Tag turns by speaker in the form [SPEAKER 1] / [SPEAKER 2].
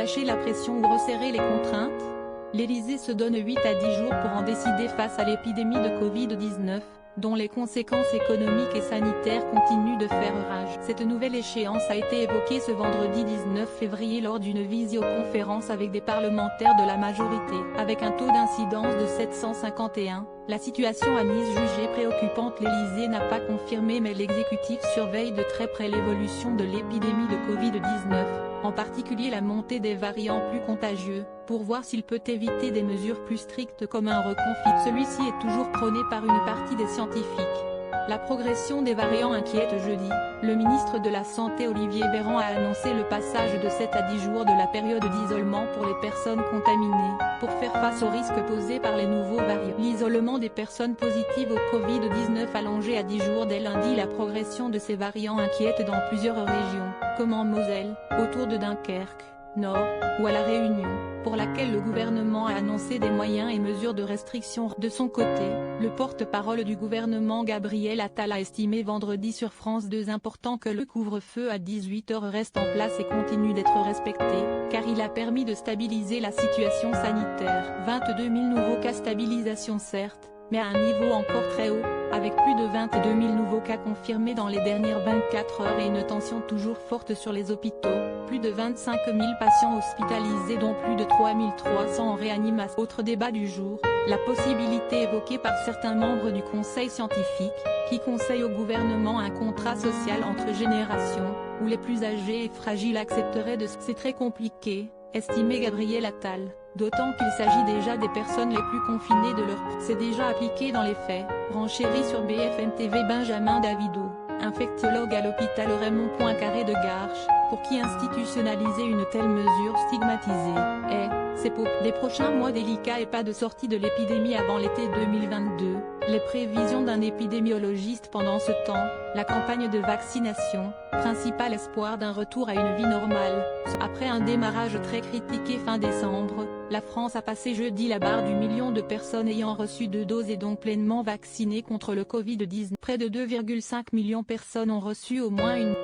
[SPEAKER 1] relâcher la pression ou resserrer les contraintes? L'Élysée se donne 8 à 10 jours pour en décider face à l'épidémie de Covid-19, dont les conséquences économiques et sanitaires continuent de faire rage. Cette nouvelle échéance a été évoquée ce vendredi 19 février lors d'une visioconférence avec des parlementaires de la majorité. Avec un taux d'incidence de 751, la situation à Nice jugée préoccupante, l'Élysée n'a pas confirmé, mais l'exécutif surveille de très près l'évolution de l'épidémie de Covid-19, en particulier la montée des variants plus contagieux, pour voir s'il peut éviter des mesures plus strictes comme un reconfinement. Celui-ci est toujours prôné par une partie des scientifiques. La progression des variants inquiète jeudi. Le ministre de la Santé Olivier Véran a annoncé le passage de 7 à 10 jours de la période d'isolement pour les personnes contaminées, pour faire face aux risques posés par les nouveaux variants. L'isolement des personnes positives au Covid-19 allongé à 10 jours dès lundi. La progression de ces variants inquiète dans plusieurs régions, comme en Moselle, autour de Dunkerque, Nord, ou à La Réunion, pour laquelle le gouvernement a annoncé des moyens et mesures de restriction. De son côté, le porte-parole du gouvernement Gabriel Attal a estimé vendredi sur France 2 important que le couvre-feu à 18h reste en place et continue d'être respecté, car il a permis de stabiliser la situation sanitaire. 22 000 nouveaux cas, stabilisation certes, mais à un niveau encore très haut, avec plus de 22 000 nouveaux cas confirmés dans les dernières 24 heures et une tension toujours forte sur les hôpitaux. Plus de 25 000 patients hospitalisés dont plus de 3 300 en réanimation. Autre débat du jour, la possibilité évoquée par certains membres du Conseil scientifique, qui conseille au gouvernement un contrat social entre générations, où les plus âgés et fragiles accepteraient de... C'est très compliqué, estimait Gabriel Attal, d'autant qu'il s'agit déjà des personnes les plus confinées de leur... C'est déjà appliqué dans les faits, renchérit sur BFM TV Benjamin Davido, infectiologue à l'hôpital Raymond Poincaré de Garches, pour qui institutionnaliser une telle mesure stigmatisée est, c'est pour des prochains mois délicats et pas de sortie de l'épidémie avant l'été 2022. Les prévisions d'un épidémiologiste pendant ce temps, la campagne de vaccination, principal espoir d'un retour à une vie normale. Après un démarrage très critiqué fin décembre, la France a passé jeudi la barre du million de personnes ayant reçu 2 doses et donc pleinement vaccinées contre le Covid-19. Près de 2,5 millions de personnes ont reçu au moins une